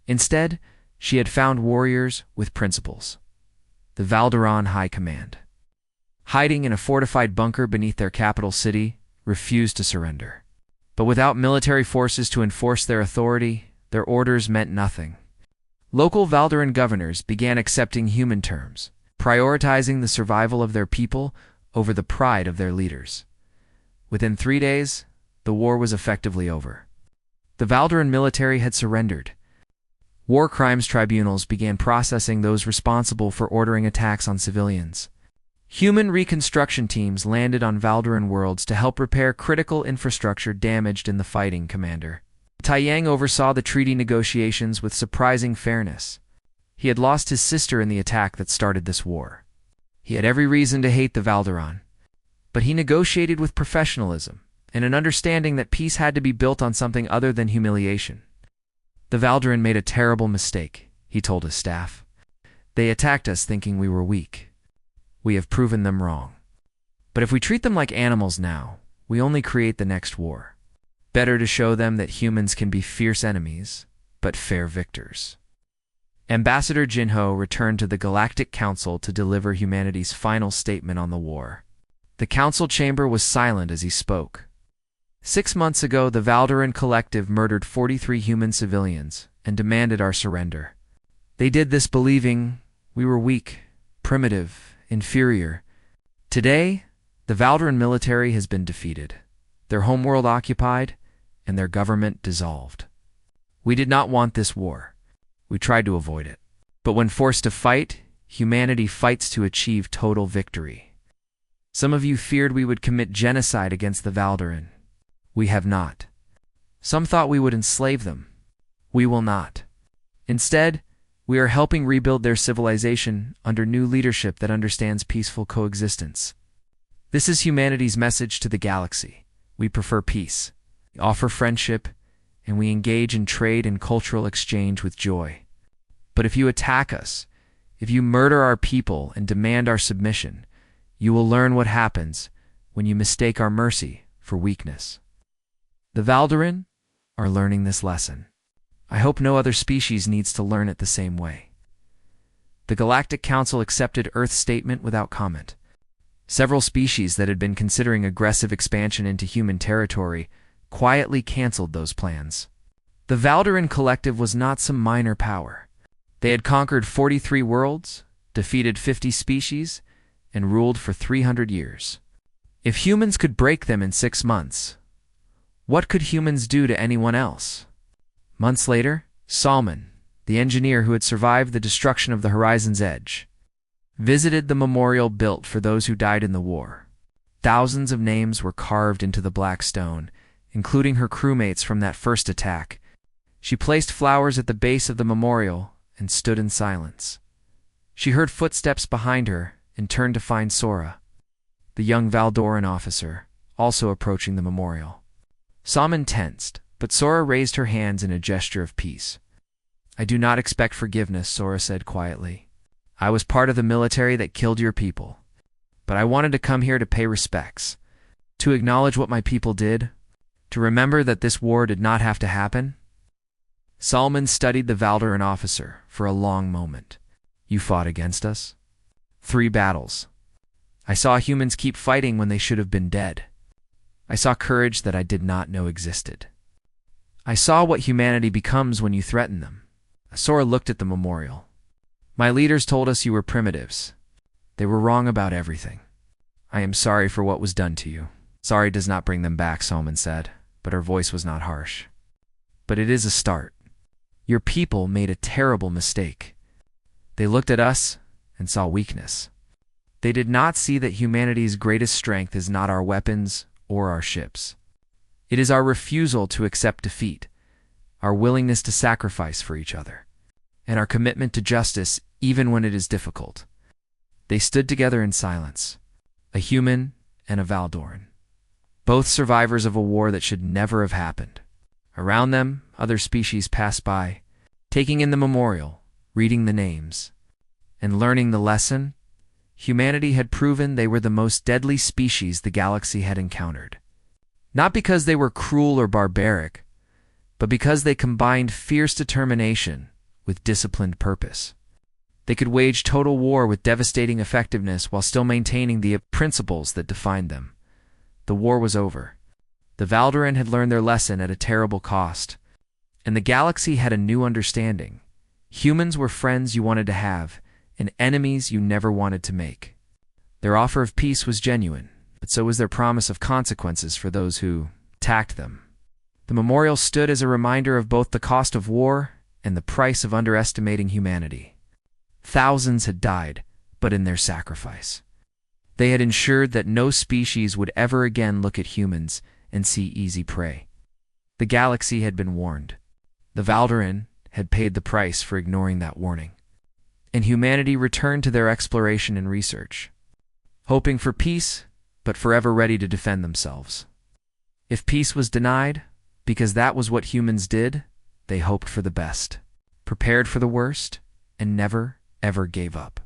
Instead, she had found warriors with principles. The Valdaran High Command, hiding in a fortified bunker beneath their capital city, refused to surrender. But without military forces to enforce their authority, their orders meant nothing. Local Valdaran governors began accepting human terms, prioritizing the survival of their people over the pride of their leaders. Within 3 days, the war was effectively over. The Valdaran military had surrendered. War crimes tribunals began processing those responsible for ordering attacks on civilians. Human reconstruction teams landed on Valdaran worlds to help repair critical infrastructure damaged in the fighting, Commander. Taiyang oversaw the treaty negotiations with surprising fairness. He had lost his sister in the attack that started this war. He had every reason to hate the Valdaran, but he negotiated with professionalism and an understanding that peace had to be built on something other than humiliation. "The Valdaran made a terrible mistake," he told his staff. "They attacked us thinking we were weak. We have proven them wrong. But if we treat them like animals now, we only create the next war. Better to show them that humans can be fierce enemies, but fair victors." Ambassador Jinho returned to the Galactic Council to deliver humanity's final statement on the war. The council chamber was silent as he spoke. 6 months ago, the Valdaran Collective murdered 43 human civilians and demanded our surrender. They did this believing we were weak, primitive, inferior. Today, the Valdaran military has been defeated, their homeworld occupied, and their government dissolved. We did not want this war. We tried to avoid it. But when forced to fight, humanity fights to achieve total victory. Some of you feared we would commit genocide against the Valdarin. We have not. Some thought we would enslave them. We will not. Instead, we are helping rebuild their civilization under new leadership that understands peaceful coexistence. This is humanity's message to the galaxy. We prefer peace. We offer friendship, and we engage in trade and cultural exchange with joy. But if you attack us, if you murder our people and demand our submission, you will learn what happens when you mistake our mercy for weakness. The Valdarin are learning this lesson. I hope no other species needs to learn it the same way. The Galactic Council accepted Earth's statement without comment. Several species that had been considering aggressive expansion into human territory quietly canceled those plans. The Valdarin Collective was not some minor power. They had conquered 43 worlds, defeated 50 species, and ruled for 300 years. If humans could break them in 6 months, what could humans do to anyone else? Months later, Salman, the engineer who had survived the destruction of the Horizon's Edge, visited the memorial built for those who died in the war. Thousands of names were carved into the black stone, including her crewmates from that first attack. She placed flowers at the base of the memorial and stood in silence. She heard footsteps behind her and turned to find Sora, the young Valdoran officer, also approaching the memorial. Salman tensed, but Sora raised her hands in a gesture of peace. "I do not expect forgiveness," Sora said quietly. "I was part of the military that killed your people. But I wanted to come here to pay respects, to acknowledge what my people did, to remember that this war did not have to happen." Salman studied the Valdaran officer for a long moment. "You fought against us? 3 battles. I saw humans keep fighting when they should have been dead. I saw courage that I did not know existed. I saw what humanity becomes when you threaten them." Sora looked at the memorial. "My leaders told us you were primitives. They were wrong about everything. I am sorry for what was done to you." "Sorry does not bring them back," Salman said, but her voice was not harsh. "But it is a start. Your people made a terrible mistake. They looked at us and saw weakness. They did not see that humanity's greatest strength is not our weapons or our ships. It is our refusal to accept defeat, our willingness to sacrifice for each other, and our commitment to justice even when it is difficult." They stood together in silence, a human and a Valdoran, both survivors of a war that should never have happened. Around them, other species passed by, taking in the memorial, reading the names, and learning the lesson. Humanity had proven they were the most deadly species the galaxy had encountered. Not because they were cruel or barbaric, but because they combined fierce determination with disciplined purpose. They could wage total war with devastating effectiveness while still maintaining the principles that defined them. The war was over. The Valdarin had learned their lesson at a terrible cost, and the galaxy had a new understanding. Humans were friends you wanted to have, and enemies you never wanted to make. Their offer of peace was genuine, but so was their promise of consequences for those who attacked them. The memorial stood as a reminder of both the cost of war and the price of underestimating humanity. Thousands had died, but in their sacrifice, they had ensured that no species would ever again look at humans and see easy prey. The galaxy had been warned. The Valdarin had paid the price for ignoring that warning, and humanity returned to their exploration and research, hoping for peace, but forever ready to defend themselves. If peace was denied, because that was what humans did, they hoped for the best, prepared for the worst, and never, ever gave up.